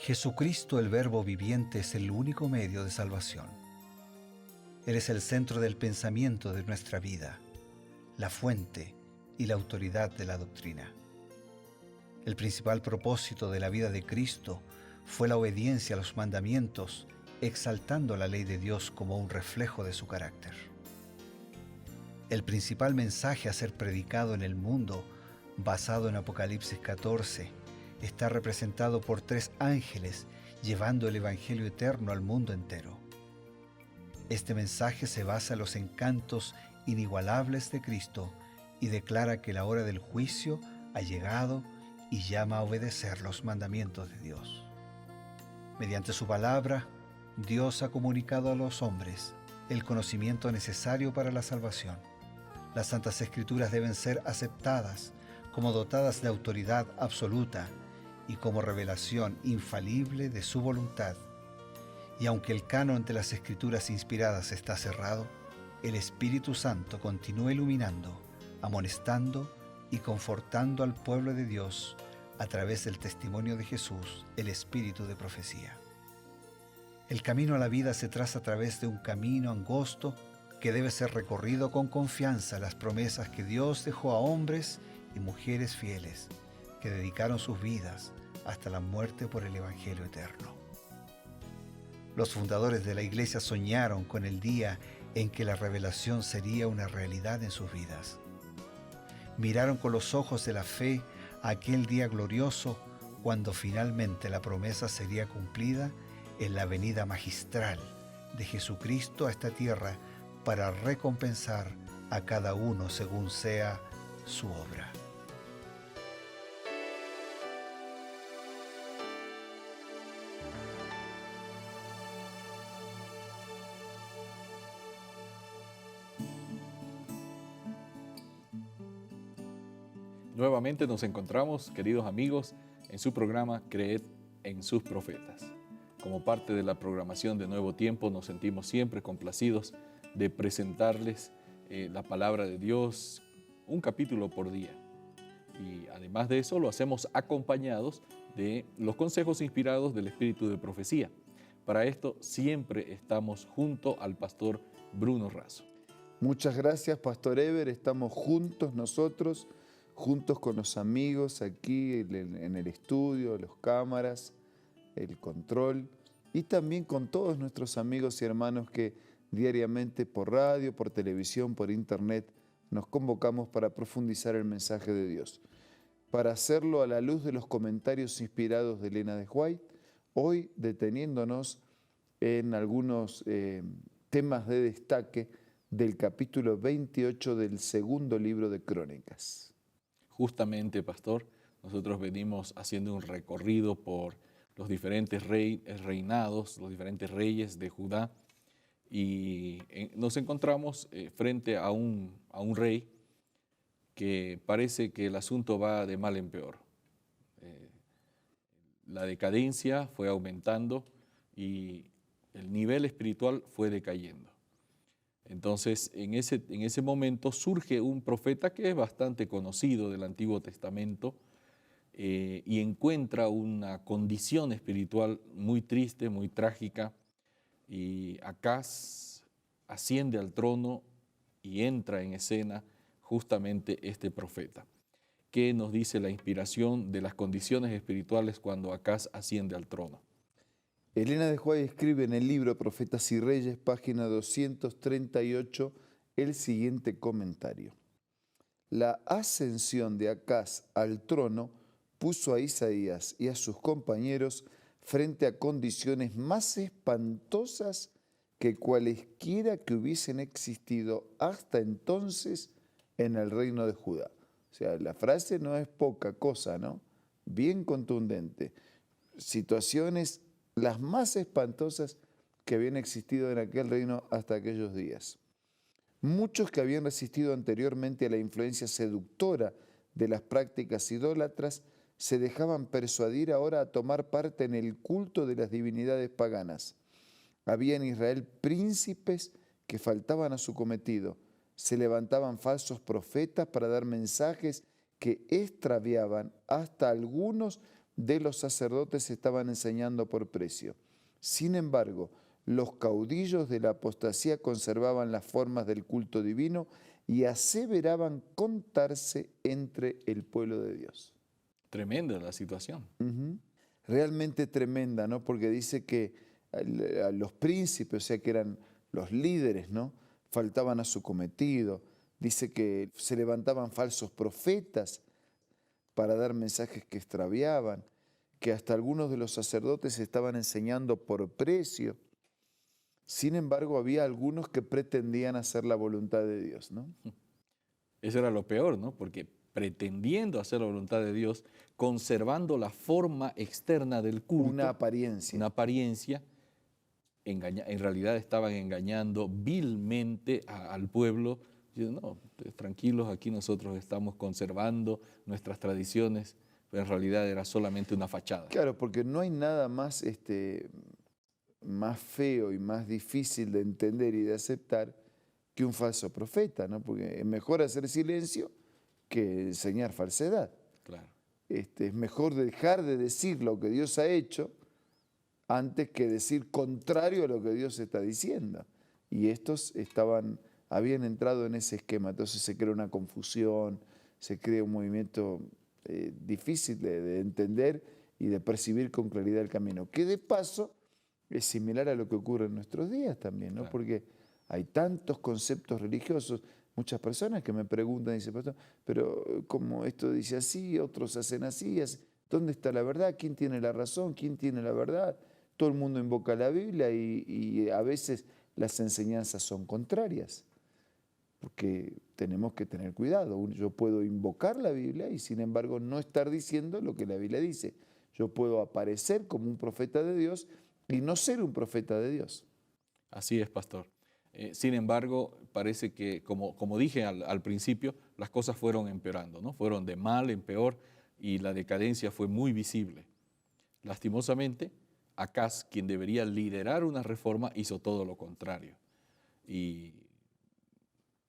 Jesucristo, el Verbo viviente, es el único medio de salvación. Él es el centro del pensamiento de nuestra vida, la fuente y la autoridad de la doctrina. El principal propósito de la vida de Cristo fue la obediencia a los mandamientos, exaltando la ley de Dios como un reflejo de su carácter. El principal mensaje a ser predicado en el mundo, basado en Apocalipsis 14, está representado por 3 ángeles llevando el Evangelio eterno al mundo entero. Este mensaje se basa en los encantos inigualables de Cristo y declara que la hora del juicio ha llegado y llama a obedecer los mandamientos de Dios. Mediante su palabra, Dios ha comunicado a los hombres el conocimiento necesario para la salvación. Las Santas Escrituras deben ser aceptadas como dotadas de autoridad absoluta y como revelación infalible de su voluntad. Y aunque el canon de las Escrituras inspiradas está cerrado, el Espíritu Santo continúa iluminando, amonestando y confortando al pueblo de Dios a través del testimonio de Jesús, el Espíritu de profecía. El camino a la vida se traza a través de un camino angosto que debe ser recorrido con confianza a las promesas que Dios dejó a hombres y mujeres fieles que dedicaron sus vidas hasta la muerte por el Evangelio eterno. Los fundadores de la Iglesia soñaron con el día en que la revelación sería una realidad en sus vidas. Miraron con los ojos de la fe a aquel día glorioso cuando finalmente la promesa sería cumplida en la venida magistral de Jesucristo a esta tierra para recompensar a cada uno según sea su obra. Nuevamente nos encontramos, queridos amigos, en su programa Creed en sus profetas. Como parte de la programación de Nuevo Tiempo, nos sentimos siempre complacidos de presentarles la palabra de Dios, un capítulo por día. Y además de eso, lo hacemos acompañados de los consejos inspirados del Espíritu de Profecía. Para esto siempre estamos junto al pastor Bruno Razo. Muchas gracias, Pastor Ever. Estamos juntos nosotros, juntos con los amigos aquí en el estudio, las cámaras, el control y también con todos nuestros amigos y hermanos que diariamente por radio, por televisión, por internet nos convocamos para profundizar el mensaje de Dios. Para hacerlo a la luz de los comentarios inspirados de Elena de White, hoy deteniéndonos en algunos temas de destaque del capítulo 28 del segundo libro de Crónicas. Justamente, pastor, nosotros venimos haciendo un recorrido por los diferentes reinados, los diferentes reyes de Judá, y nos encontramos frente a un rey que parece que el asunto va de mal en peor. La decadencia fue aumentando y el nivel espiritual fue decayendo. Entonces, en ese momento surge un profeta que es bastante conocido del Antiguo Testamento y encuentra una condición espiritual muy triste, muy trágica, y Acaz asciende al trono y entra en escena justamente este profeta. ¿Qué nos dice la inspiración de las condiciones espirituales cuando Acaz asciende al trono? Elena de White escribe en el libro Profetas y Reyes, página 238, el siguiente comentario. La ascensión de Acaz al trono puso a Isaías y a sus compañeros frente a condiciones más espantosas que cualesquiera que hubiesen existido hasta entonces en el reino de Judá. O sea, la frase no es poca cosa, ¿no? Bien contundente. Situaciones las más espantosas que habían existido en aquel reino hasta aquellos días. Muchos que habían resistido anteriormente a la influencia seductora de las prácticas idólatras se dejaban persuadir ahora a tomar parte en el culto de las divinidades paganas. Había en Israel príncipes que faltaban a su cometido. Se levantaban falsos profetas para dar mensajes que extraviaban hasta algunos de los sacerdotes estaban enseñando por precio. Sin embargo, los caudillos de la apostasía conservaban las formas del culto divino y aseveraban contarse entre el pueblo de Dios. Tremenda la situación. Ujú. Realmente tremenda, ¿no? Porque dice que a los príncipes, o sea que eran los líderes, ¿no? Faltaban a su cometido. Dice que se levantaban falsos profetas para dar mensajes que extraviaban, que hasta algunos de los sacerdotes estaban enseñando por precio. Sin embargo, había algunos que pretendían hacer la voluntad de Dios, ¿no? Eso era lo peor, ¿no? Porque pretendiendo hacer la voluntad de Dios, conservando la forma externa del culto, Una apariencia. una apariencia, en realidad estaban engañando vilmente al pueblo. Diciendo, no, tranquilos, aquí nosotros estamos conservando nuestras tradiciones, pero en realidad era solamente una fachada. Claro, porque no hay nada más, más feo y más difícil de entender y de aceptar que un falso profeta, ¿no? Porque es mejor hacer silencio que enseñar falsedad. Claro. Es mejor dejar de decir lo que Dios ha hecho antes que decir contrario a lo que Dios está diciendo. Y estos habían entrado en ese esquema, entonces se crea una confusión, se crea un movimiento difícil de entender y de percibir con claridad el camino, que de paso es similar a lo que ocurre en nuestros días también, ¿no? Claro. Porque hay tantos conceptos religiosos, muchas personas que me preguntan, dicen, pastor, pero como esto dice así, otros hacen así, ¿dónde está la verdad? ¿Quién tiene la razón? ¿Quién tiene la verdad? Todo el mundo invoca la Biblia y a veces las enseñanzas son contrarias, porque tenemos que tener cuidado. Yo puedo invocar la Biblia y sin embargo no estar diciendo lo que la Biblia dice. Yo puedo aparecer como un profeta de Dios y no ser un profeta de Dios. Así es, pastor. Sin embargo, parece que, como dije al principio, las cosas fueron empeorando, ¿no? Fueron de mal en peor y la decadencia fue muy visible. Lastimosamente, Acaz, quien debería liderar una reforma, hizo todo lo contrario. Y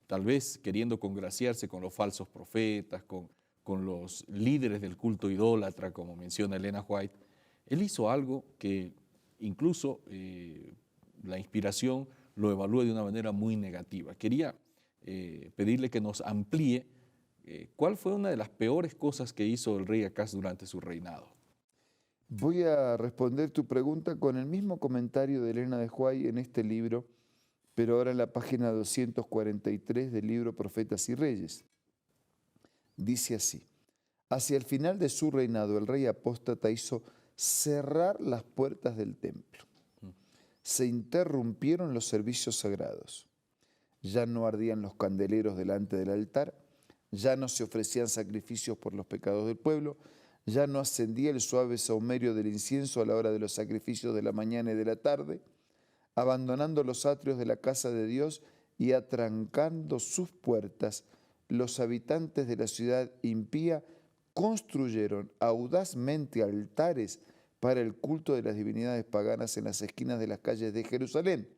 tal vez queriendo congraciarse con los falsos profetas, con los líderes del culto idólatra, como menciona Elena White, él hizo algo que incluso la inspiración lo evalúa de una manera muy negativa. Quería pedirle que nos amplíe cuál fue una de las peores cosas que hizo el rey Acaz durante su reinado. Voy a responder tu pregunta con el mismo comentario de Elena de White en este libro, pero ahora en la página 243 del libro Profetas y Reyes. Dice así: hacia el final de su reinado, el rey apóstata hizo cerrar las puertas del templo. Se interrumpieron los servicios sagrados. Ya no ardían los candeleros delante del altar, ya no se ofrecían sacrificios por los pecados del pueblo, ya no ascendía el suave saumerio del incienso a la hora de los sacrificios de la mañana y de la tarde, abandonando los atrios de la casa de Dios y atrancando sus puertas, los habitantes de la ciudad impía construyeron audazmente altares para el culto de las divinidades paganas en las esquinas de las calles de Jerusalén.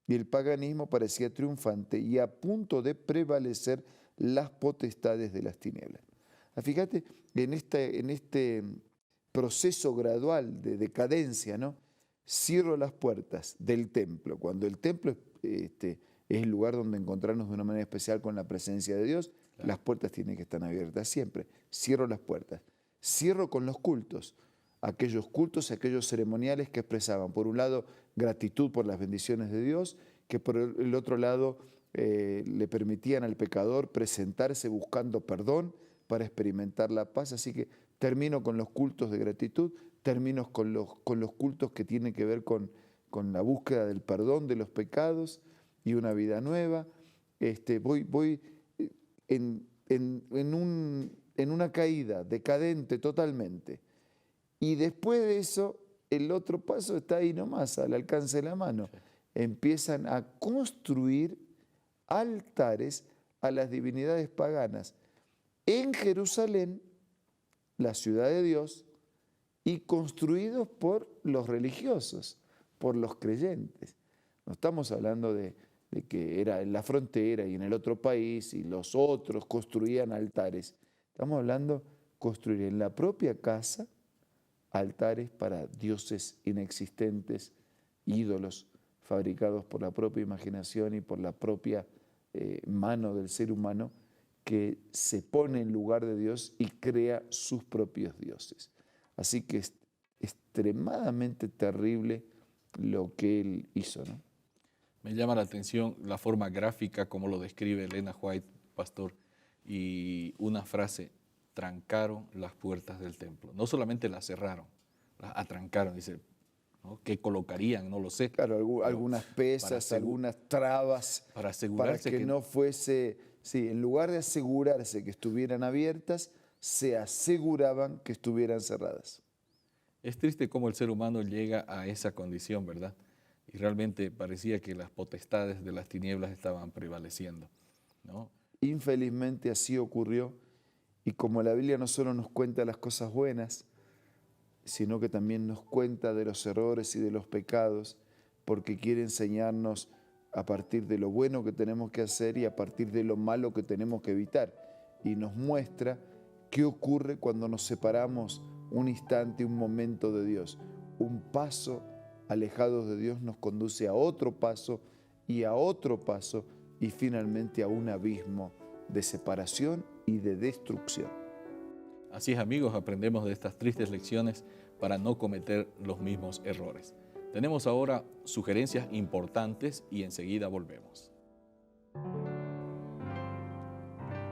Y el paganismo parecía triunfante y a punto de prevalecer las potestades de las tinieblas. Fíjate, en este proceso gradual de decadencia, ¿no? Cierro las puertas del templo. Cuando el templo es el lugar donde encontrarnos de una manera especial con la presencia de Dios, claro, las puertas tienen que estar abiertas siempre. Cierro las puertas. Cierro con los cultos. Aquellos cultos y aquellos ceremoniales que expresaban, por un lado, gratitud por las bendiciones de Dios, que por el otro lado le permitían al pecador presentarse buscando perdón para experimentar la paz. Así que termino con los cultos de gratitud, termino con los cultos que tienen que ver con la búsqueda del perdón de los pecados y una vida nueva. Voy en una caída decadente totalmente. Y después de eso, el otro paso está ahí nomás, al alcance de la mano. Empiezan a construir altares a las divinidades paganas en Jerusalén, la ciudad de Dios, y construidos por los religiosos, por los creyentes. No estamos hablando de que era en la frontera y en el otro país y los otros construían altares. Estamos hablando de construir en la propia casa altares para dioses inexistentes, ídolos fabricados por la propia imaginación y por la propia mano del ser humano, que se pone en lugar de Dios y crea sus propios dioses. Así que es extremadamente terrible lo que él hizo, ¿no? Me llama la atención la forma gráfica como lo describe Elena White, pastor, y una frase: trancaron las puertas del templo. No solamente las cerraron, las atrancaron. Dice, ¿no? ¿Qué colocarían? No lo sé. Claro, algunas pesas, algunas trabas, para asegurarse para que no fuese, sí, en lugar de asegurarse que estuvieran abiertas, se aseguraban que estuvieran cerradas. Es triste cómo el ser humano llega a esa condición, ¿verdad? Y realmente parecía que las potestades de las tinieblas estaban prevaleciendo, ¿no? Infelizmente así ocurrió, y como la Biblia no solo nos cuenta las cosas buenas, sino que también nos cuenta de los errores y de los pecados, porque quiere enseñarnos a partir de lo bueno que tenemos que hacer y a partir de lo malo que tenemos que evitar. Y nos muestra qué ocurre cuando nos separamos un instante, un momento de Dios. Un paso alejados de Dios nos conduce a otro paso y a otro paso y finalmente a un abismo de separación y de destrucción. Así es, amigos, aprendemos de estas tristes lecciones para no cometer los mismos errores. Tenemos ahora sugerencias importantes y enseguida volvemos.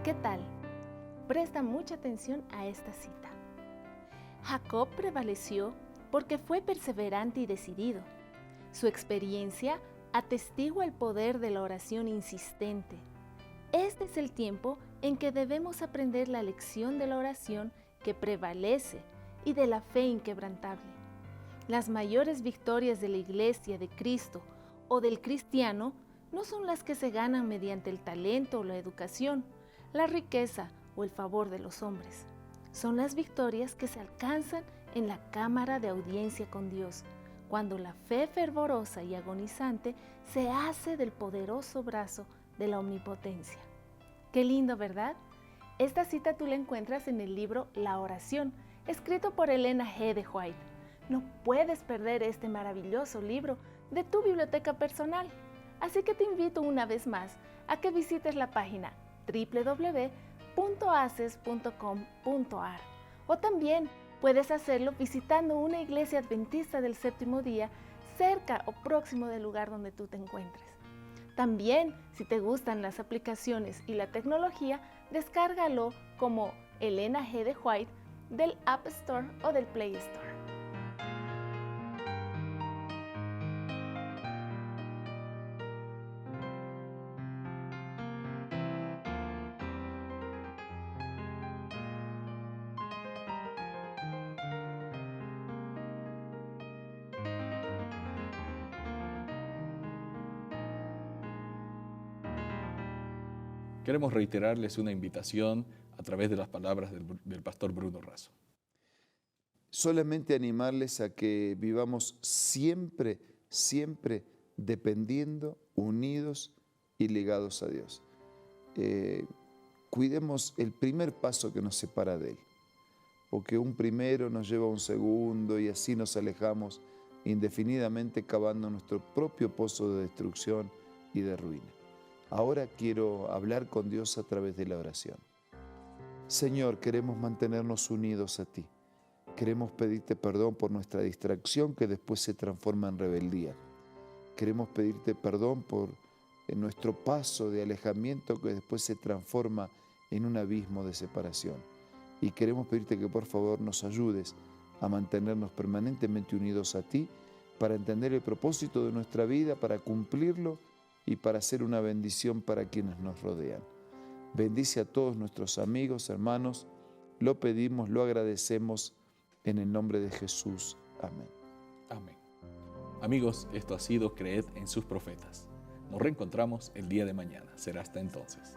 ¿Qué tal? Presta mucha atención a esta cita. Jacob prevaleció porque fue perseverante y decidido. Su experiencia atestigua el poder de la oración insistente. Este es el tiempo en que debemos aprender la lección de la oración que prevalece y de la fe inquebrantable. Las mayores victorias de la Iglesia de Cristo o del cristiano no son las que se ganan mediante el talento o la educación, la riqueza o el favor de los hombres. Son las victorias que se alcanzan en la cámara de audiencia con Dios, cuando la fe fervorosa y agonizante se hace del poderoso brazo de la omnipotencia. Qué lindo, ¿verdad? Esta cita tú la encuentras en el libro La Oración, escrito por Elena G. de White. No puedes perder este maravilloso libro de tu biblioteca personal. Así que te invito una vez más a que visites la página www.aces.com.ar, o también puedes hacerlo visitando una iglesia adventista del séptimo día cerca o próximo del lugar donde tú te encuentres. También, si te gustan las aplicaciones y la tecnología, descárgalo como Elena G. de White del App Store o del Play Store. Queremos reiterarles una invitación a través de las palabras del pastor Bruno Razo. Solamente animarles a que vivamos siempre, siempre dependiendo, unidos y ligados a Dios. Cuidemos el primer paso que nos separa de Él, porque un primero nos lleva a un segundo y así nos alejamos indefinidamente cavando nuestro propio pozo de destrucción y de ruina. Ahora quiero hablar con Dios a través de la oración. Señor, queremos mantenernos unidos a ti. Queremos pedirte perdón por nuestra distracción que después se transforma en rebeldía. Queremos pedirte perdón por nuestro paso de alejamiento que después se transforma en un abismo de separación. Y queremos pedirte que por favor nos ayudes a mantenernos permanentemente unidos a ti para entender el propósito de nuestra vida, para cumplirlo y para ser una bendición para quienes nos rodean. Bendice a todos nuestros amigos, hermanos. Lo pedimos, lo agradecemos en el nombre de Jesús. Amén. Amén. Amigos, esto ha sido Creed en sus profetas. Nos reencontramos el día de mañana. Será hasta entonces.